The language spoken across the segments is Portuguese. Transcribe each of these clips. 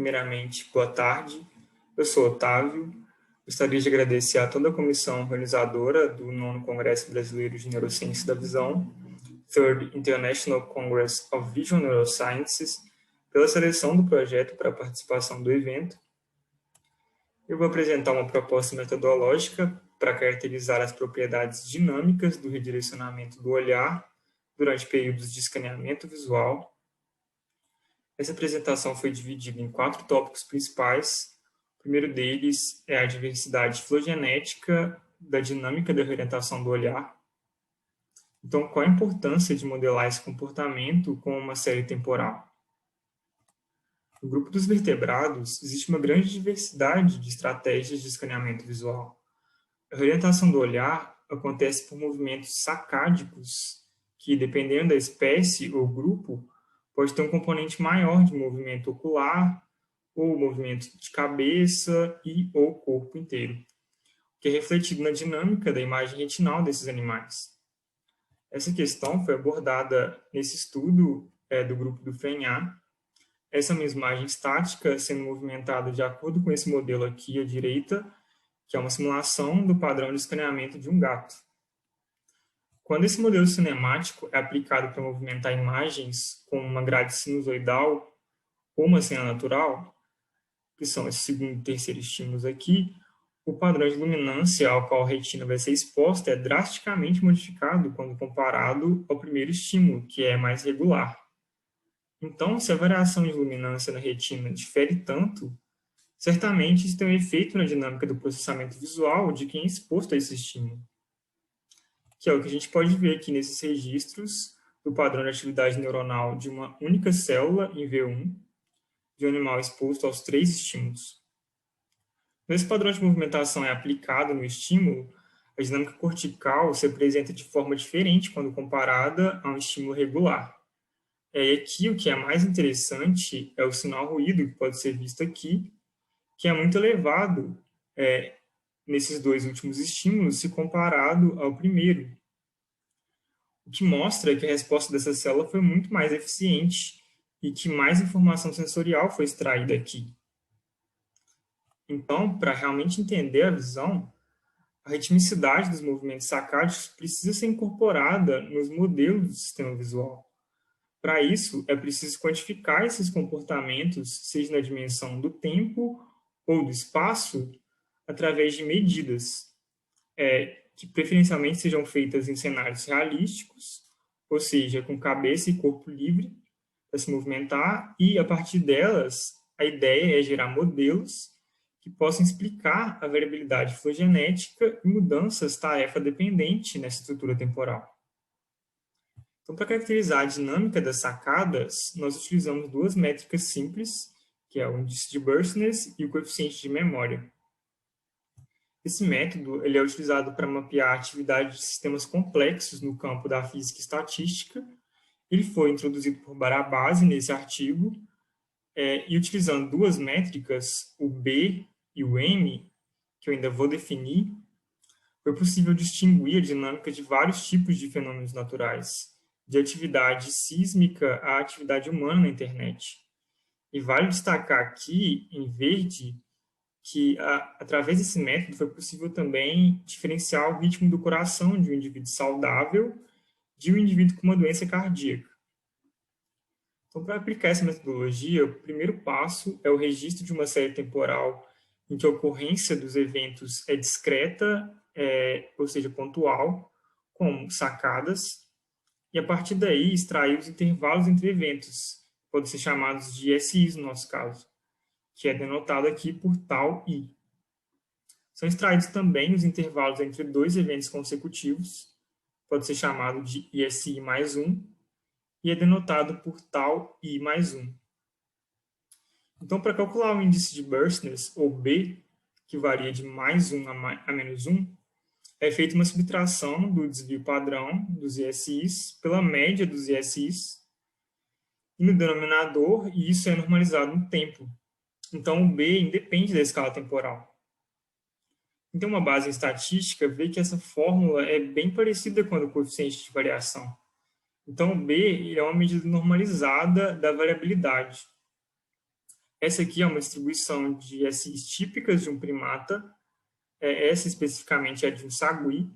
Primeiramente, boa tarde. Eu sou Otávio. Gostaria de agradecer a toda a comissão organizadora do 9º Congresso Brasileiro de Neurociência da Visão, Third International Congress of Vision Neurosciences, pela seleção do projeto para a participação do evento. Eu vou apresentar uma proposta metodológica para caracterizar as propriedades dinâmicas do redirecionamento do olhar durante períodos de escaneamento visual. Essa apresentação foi dividida em 4 tópicos principais. O primeiro deles é a diversidade filogenética da dinâmica da reorientação do olhar. Então, qual a importância de modelar esse comportamento com uma série temporal? No grupo dos vertebrados, existe uma grande diversidade de estratégias de escaneamento visual. A reorientação do olhar acontece por movimentos sacádicos, que, dependendo da espécie ou grupo, pode ter um componente maior de movimento ocular, ou movimento de cabeça e ou corpo inteiro, que é refletido na dinâmica da imagem retinal desses animais. Essa questão foi abordada nesse estudo do grupo do FRENHA. Essa é uma imagem estática sendo movimentada de acordo com esse modelo aqui à direita, que é uma simulação do padrão de escaneamento de um gato. Quando esse modelo cinemático é aplicado para movimentar imagens com uma grade sinusoidal ou uma cena natural, que são esses segundo e terceiro estímulos aqui, o padrão de luminância ao qual a retina vai ser exposta é drasticamente modificado quando comparado ao primeiro estímulo, que é mais regular. Então, se a variação de luminância na retina difere tanto, certamente isso tem um efeito na dinâmica do processamento visual de quem é exposto a esse estímulo, que é o que a gente pode ver aqui nesses registros do padrão de atividade neuronal de uma única célula em V1, de um animal exposto aos 3 estímulos. Quando esse padrão de movimentação é aplicado no estímulo, a dinâmica cortical se apresenta de forma diferente quando comparada a um estímulo regular. E aqui o que é mais interessante é o sinal ruído, que pode ser visto aqui, que é muito elevado nesses 2 últimos estímulos se comparado ao primeiro. O que mostra que a resposta dessa célula foi muito mais eficiente e que mais informação sensorial foi extraída aqui. Então, para realmente entender a visão, a ritmicidade dos movimentos sacádicos precisa ser incorporada nos modelos do sistema visual. Para isso, é preciso quantificar esses comportamentos, seja na dimensão do tempo ou do espaço, através de medidas, que preferencialmente sejam feitas em cenários realísticos, ou seja, com cabeça e corpo livre para se movimentar, e a partir delas, a ideia é gerar modelos que possam explicar a variabilidade filogenética e mudanças tarefa-dependente nessa estrutura temporal. Então, para caracterizar a dinâmica das sacadas, nós utilizamos 2 métricas simples, que é o índice de burstness e o coeficiente de memória. Esse método ele é utilizado para mapear a atividade de sistemas complexos no campo da física e estatística. Ele foi introduzido por Barabasi nesse artigo, e utilizando 2 métricas, o B e o M, que eu ainda vou definir, foi possível distinguir a dinâmica de vários tipos de fenômenos naturais, de atividade sísmica à atividade humana na internet. E vale destacar aqui, em verde, que através desse método foi possível também diferenciar o ritmo do coração de um indivíduo saudável de um indivíduo com uma doença cardíaca. Então, para aplicar essa metodologia, o primeiro passo é o registro de uma série temporal em que a ocorrência dos eventos é discreta, ou seja, pontual, como sacadas, e a partir daí extrair os intervalos entre eventos, que podem ser chamados de SIs no nosso caso, que é denotado aqui por tal I. São extraídos também os intervalos entre 2 eventos consecutivos, pode ser chamado de ISI mais 1, e é denotado por tal I mais 1. Então, para calcular o índice de burstness, ou B, que varia de mais 1 a menos 1, é feita uma subtração do desvio padrão dos ISIs pela média dos ISIs, e no denominador, e isso é normalizado no tempo. Então, o B independe da escala temporal. Então, uma base em estatística vê que essa fórmula é bem parecida com a do coeficiente de variação. Então, o B é uma medida normalizada da variabilidade. Essa aqui é uma distribuição de SIs típicas de um primata, essa especificamente é de um sagui.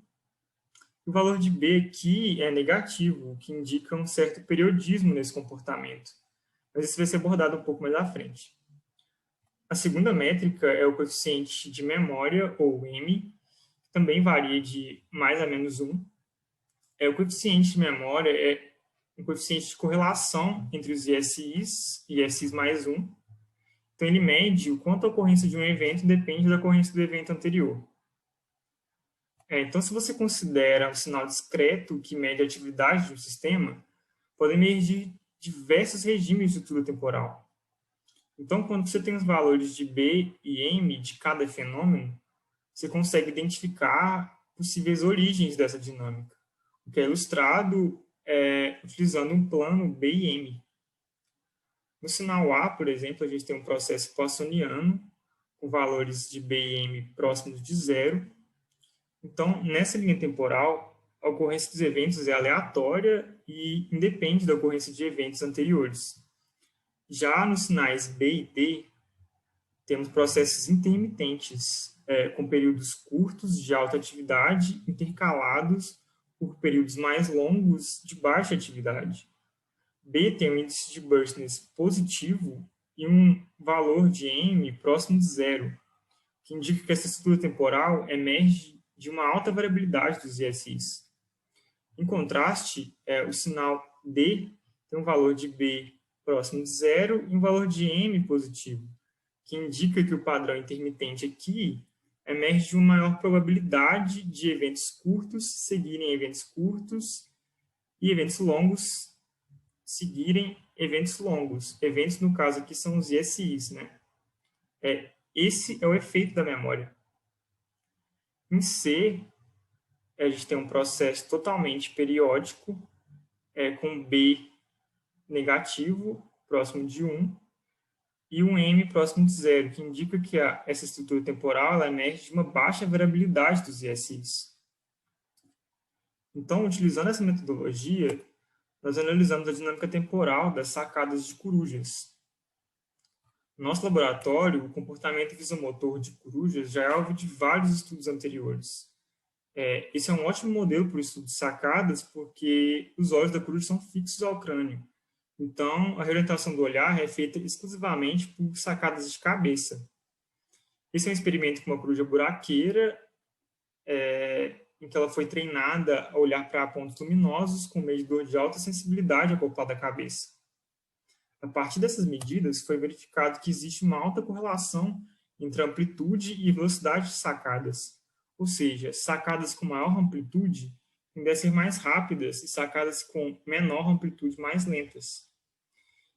O valor de B aqui é negativo, o que indica um certo periodismo nesse comportamento. Mas isso vai ser abordado um pouco mais à frente. A segunda métrica é o coeficiente de memória, ou M, que também varia de mais a menos 1. O coeficiente de memória é um coeficiente de correlação entre os ISIs e ISIs mais 1. Então, ele mede o quanto a ocorrência de um evento depende da ocorrência do evento anterior. Então, se você considera um sinal discreto que mede a atividade de um sistema, podem emergir diversos regimes de estrutura temporal. Então, quando você tem os valores de B e M de cada fenômeno, você consegue identificar possíveis origens dessa dinâmica, o que é ilustrado utilizando um plano B e M. No sinal A, por exemplo, a gente tem um processo poissoniano, com valores de B e M próximos de zero. Então, nessa linha temporal, a ocorrência dos eventos é aleatória e independe da ocorrência de eventos anteriores. Já nos sinais B e D, temos processos intermitentes, com períodos curtos de alta atividade intercalados por períodos mais longos de baixa atividade. B tem um índice de burstness positivo e um valor de M próximo de zero, que indica que essa estrutura temporal emerge de uma alta variabilidade dos ISIs. Em contraste, o sinal D tem um valor de B próximo de zero e um valor de M positivo, que indica que o padrão intermitente aqui emerge de uma maior probabilidade de eventos curtos seguirem eventos curtos e eventos longos seguirem eventos longos. Eventos, no caso aqui, são os ISIs, né? Esse é o efeito da memória. Em C, a gente tem um processo totalmente periódico, com B negativo, próximo de 1, e um M próximo de zero, que indica que essa estrutura temporal ela emerge de uma baixa variabilidade dos ISIs. Então, utilizando essa metodologia, nós analisamos a dinâmica temporal das sacadas de corujas. No nosso laboratório, o comportamento visomotor de corujas já é alvo de vários estudos anteriores. Esse é um ótimo modelo para o estudo de sacadas, porque os olhos da coruja são fixos ao crânio. Então, a reorientação do olhar é feita exclusivamente por sacadas de cabeça. Esse é um experimento com uma coruja buraqueira, em que ela foi treinada a olhar para pontos luminosos com um medidor de alta sensibilidade acoplado à cabeça. A partir dessas medidas, foi verificado que existe uma alta correlação entre a amplitude e velocidade de sacadas. Ou seja, sacadas com maior amplitude tendem a ser mais rápidas e sacadas com menor amplitude mais lentas.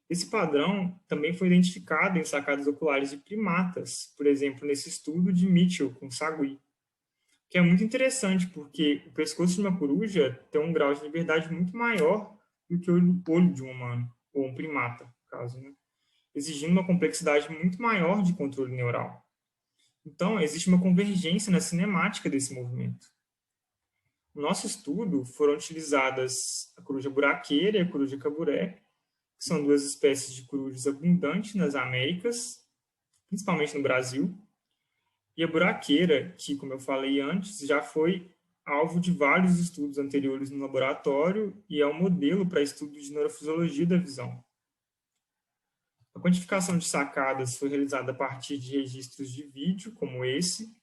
Esse padrão também foi identificado em sacadas oculares de primatas, por exemplo, nesse estudo de Mitchell com sagui, que é muito interessante porque o pescoço de uma coruja tem um grau de liberdade muito maior do que o olho de um humano, ou um primata, no caso, né? Exigindo uma complexidade muito maior de controle neural. Então, existe uma convergência na cinemática desse movimento. No nosso estudo, foram utilizadas a coruja buraqueira e a coruja caburé, que são duas espécies de corujas abundantes nas Américas, principalmente no Brasil, e a buraqueira, que, como eu falei antes, já foi alvo de vários estudos anteriores no laboratório e é um modelo para estudo de neurofisiologia da visão. A quantificação de sacadas foi realizada a partir de registros de vídeo, como esse.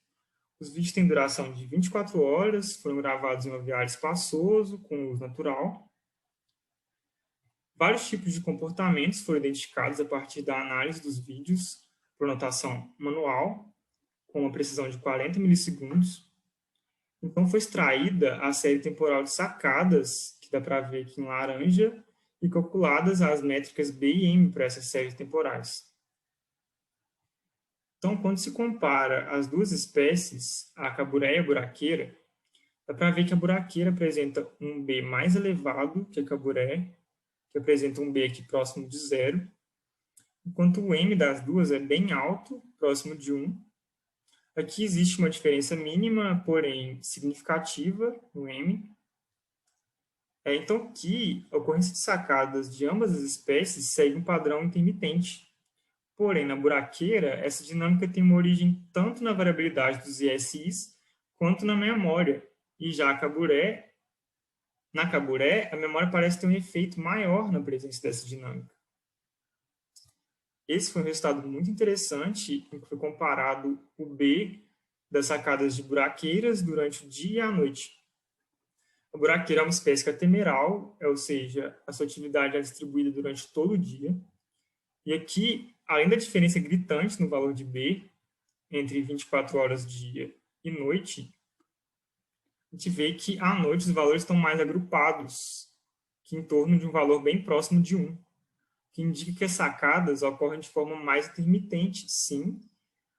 Os vídeos têm duração de 24 horas, foram gravados em um aviário espaçoso, com luz natural. Vários tipos de comportamentos foram identificados a partir da análise dos vídeos por notação manual, com uma precisão de 40 milissegundos. Então, foi extraída a série temporal de sacadas, que dá para ver aqui em laranja, e calculadas as métricas B e M para essas séries temporais. Então, quando se compara as duas espécies, a caburé e a buraqueira, dá para ver que a buraqueira apresenta um B mais elevado que a caburé, que apresenta um B aqui próximo de zero, enquanto o M das duas é bem alto, próximo de 1. Aqui existe uma diferença mínima, porém significativa, no M. Então, aqui, a ocorrência de sacadas de ambas as espécies segue um padrão intermitente, Porém, na buraqueira, essa dinâmica tem uma origem tanto na variabilidade dos ISIs quanto na memória. E já na caburé, a memória parece ter um efeito maior na presença dessa dinâmica. Esse foi um resultado muito interessante, em que foi comparado o B das sacadas de buraqueiras durante o dia e a noite. A buraqueira é uma espécie catemeral, ou seja, a sua atividade é distribuída durante todo o dia. E aqui, além da diferença gritante no valor de B, entre 24 horas dia e noite, a gente vê que à noite os valores estão mais agrupados, que em torno de um valor bem próximo de 1, que indica que as sacadas ocorrem de forma mais intermitente, sim,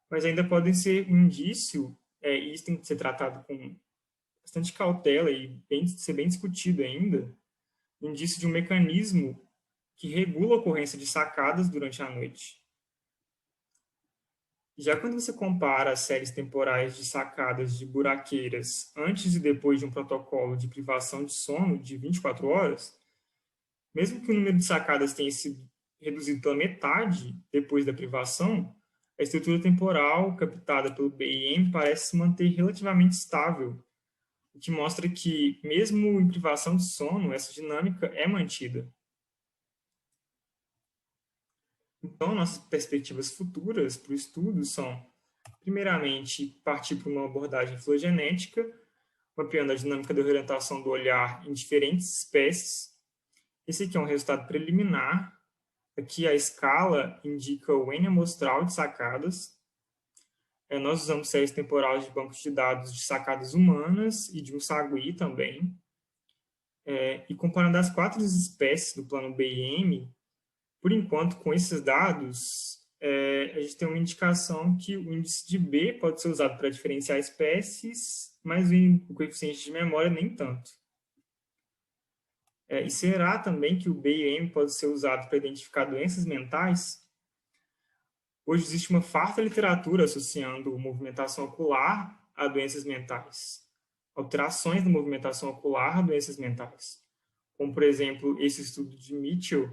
mas ainda podem ser um indício, e isso tem que ser tratado com bastante cautela e ser bem discutido ainda, um indício de um mecanismo que regula a ocorrência de sacadas durante a noite. Já quando você compara as séries temporais de sacadas de buraqueiras antes e depois de um protocolo de privação de sono de 24 horas, mesmo que o número de sacadas tenha sido reduzido pela metade depois da privação, a estrutura temporal captada pelo BIM parece se manter relativamente estável, o que mostra que, mesmo em privação de sono, essa dinâmica é mantida. Então, nossas perspectivas futuras para o estudo são, primeiramente, partir para uma abordagem filogenética, mapeando a dinâmica da orientação do olhar em diferentes espécies. Esse aqui é um resultado preliminar. Aqui a escala indica o N amostral de sacadas. Nós usamos séries temporais de bancos de dados de sacadas humanas e de um sagui também. E comparando as 4 espécies do plano BIM, por enquanto, com esses dados, a gente tem uma indicação que o índice de B pode ser usado para diferenciar espécies, mas o coeficiente de memória nem tanto. E será também que o BIM pode ser usado para identificar doenças mentais? Hoje existe uma farta literatura associando movimentação ocular a doenças mentais, alterações da movimentação ocular a doenças mentais, como, por exemplo, esse estudo de Mitchell,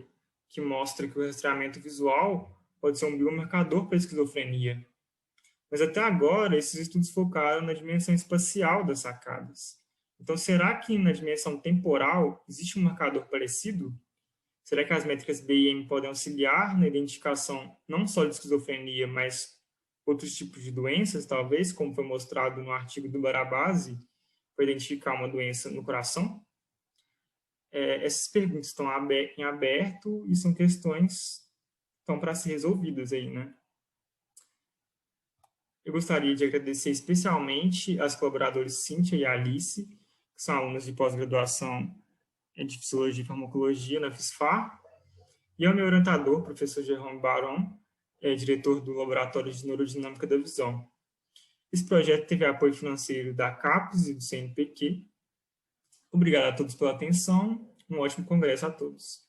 que mostra que o rastreamento visual pode ser um biomarcador para a esquizofrenia. Mas até agora, esses estudos focaram na dimensão espacial das sacadas. Então, será que na dimensão temporal existe um marcador parecido? Será que as métricas BIM podem auxiliar na identificação não só de esquizofrenia, mas outros tipos de doenças, talvez, como foi mostrado no artigo do Barabasi, para identificar uma doença no coração? Essas perguntas estão em aberto e são questões que estão para ser resolvidas aí, né? Eu gostaria de agradecer especialmente às colaboradoras Cíntia e Alice, que são alunas de pós-graduação de Fisiologia e Farmacologia na FISFAR, e ao meu orientador, professor Jerome Baron, diretor do Laboratório de Neurodinâmica da Visão. Esse projeto teve apoio financeiro da CAPES e do CNPq. Obrigado a todos pela atenção. Um ótimo congresso a todos.